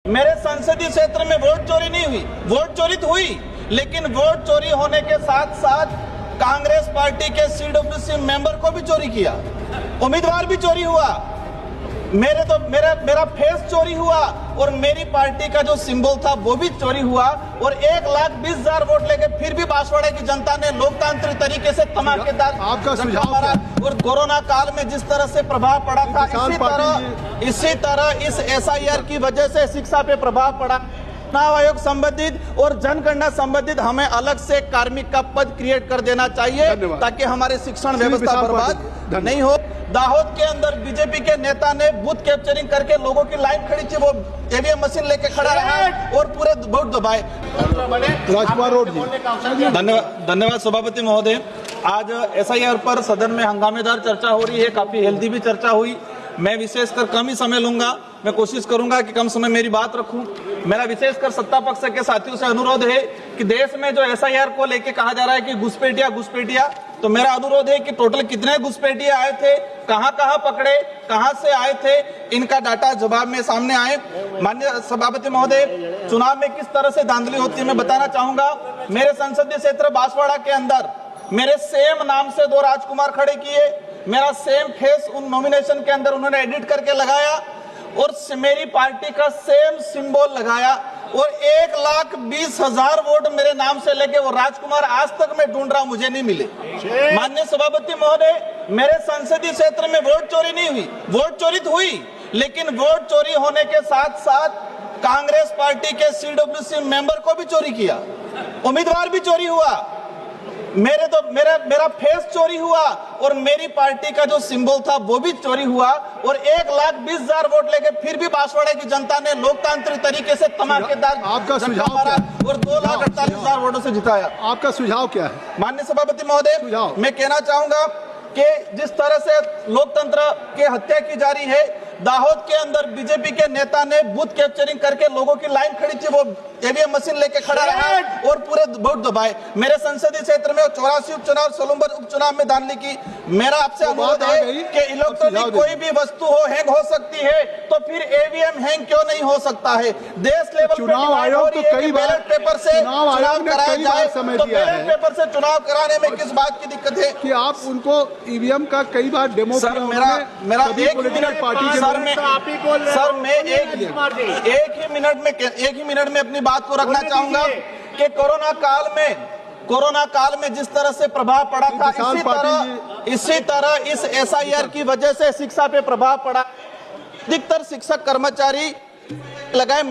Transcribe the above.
मेरे संसदीय क्षेत्र में वोट चोरी नहीं हुई, वोट चोरी तो हुई, लेकिन वोट चोरी होने के साथ साथ कांग्रेस पार्टी के सीडब्ल्यूसी मेंबर को भी चोरी किया, उम्मीदवार भी चोरी हुआ, मेरा फेस चोरी हुआ और मेरी पार्टी का जो सिंबल था वो भी चोरी हुआ और 1,20,000 वोट लेके फिर भी बांसवाड़ा की जनता ने लोकतांत्रिक तरीके से धमाकेदार आपका सुझाव मारा। और कोरोना काल में जिस तरह से प्रभाव पड़ा था, इसी तरह इस SIR की वजह से शिक्षा पे प्रभाव पड़ा। चुनाव आयोग संबंधित और जनगणना संबंधित हमें अलग से कार्मिक का पद क्रिएट कर देना चाहिए ताकि हमारी शिक्षण व्यवस्था बर्बाद नहीं हो। दाहोद के अंदर बीजेपी के नेता ने बूथ कैप्चरिंग करके लोगों की लाइन खड़ी थी, वो EVM मशीन लेके खड़ा रहा और पूरे वोट दबाए। राजकुमार रोड जी, धन्यवाद सभापति महोदय। आज SIR पर सदन में हंगामेदार चर्चा हो रही है, काफी हेल्दी भी चर्चा हुई। मैं विशेषकर कम ही समय लूंगा, मैं कोशिश करूंगा कि कम समय मेरी बात रखूं। मेरा विशेषकर सत्ता पक्ष के साथियों से अनुरोध है कि देश में जो SIR को लेके कहा जा रहा है कि घुसपैठिया, तो मेरा अनुरोध है कि टोटल कितने घुसपैठिए आए थे, कहां पकड़े, कहां से आए थे, इनका डाटा जवाब में सामने आए। माननीय सभापति महोदय, चुनाव में किस तरह से धांधली होती है मैं बताना चाहूंगा। मेरे संसदीय क्षेत्र बांसवाड़ा के अंदर मेरे सेम नाम से 2 राजकुमार खड़े किए, मेरा सेम फेस उन नॉमिनेशन के अंदर उन्होंने एडिट करके लगाया और मेरी पार्टी का सेम सिंबल लगाया और 1,20,000 वोट मेरे नाम से लेके वो राजकुमार आज तक मैं ढूंढ रहा हूं, मुझे नहीं मिले। माननीय सभापति महोदय, मेरे संसदीय क्षेत्र में वोट चोरी नहीं हुई, वोट चोरी तो हुई, लेकिन वोट चोरी होने के साथ साथ कांग्रेस पार्टी के CWC मेंबर को भी चोरी किया, उम्मीदवार भी चोरी हुआ, मेरा फेस चोरी हुआ और मेरी पार्टी का जो सिंबल था वो भी चोरी हुआ और 1,20,000 वोट लेके फिर भी बांसवाड़ा की जनता ने लोकतांत्रिक तरीके से धमाकेदार आपका सुझाव मारा और 2,48,000 वोटों से जिताया। आपका सुझाव क्या है? माननीय सभापति महोदय, मैं कहना चाहूंगा कि जिस तरह से लोकतंत्र की हत्या की जा रही है, दाहोद के अंदर बीजेपी के नेता ने बूथ कैप्चरिंग करके लोगों की लाइन खड़ी थी, वो EVM मशीन लेके खड़ा रहा और पूरे वोट दबाए। मेरे संसदीय क्षेत्र में 84 उपचुनाव, सोलंबर उपचुनाव में धांधली की। मेरा आपसे अनुरोध है कि इलेक्ट्रॉनिक कोई भी वस्तु हो हैंग हो सकती है, तो फिर EVM हैंग क्यों नहीं हो सकता है? देश लेवल चुनाव आयोग तो कई बार बैलेट पेपर से चुनाव कराया जाए, तो बैलेट पेपर से चुनाव कराने में किस बात की दिक्कत है कि आप उनको EVM का कई बार डेमो सर, मेरा एक ही मिनट में अपनी बात को रखना चाहूंगा कि कोरोना काल में जिस तरह से प्रभाव पड़ा था, इसी तरह इस SIR की वजह से शिक्षा पे प्रभाव पड़ा। अधिकतर शिक्षक कर्मचारी लगाए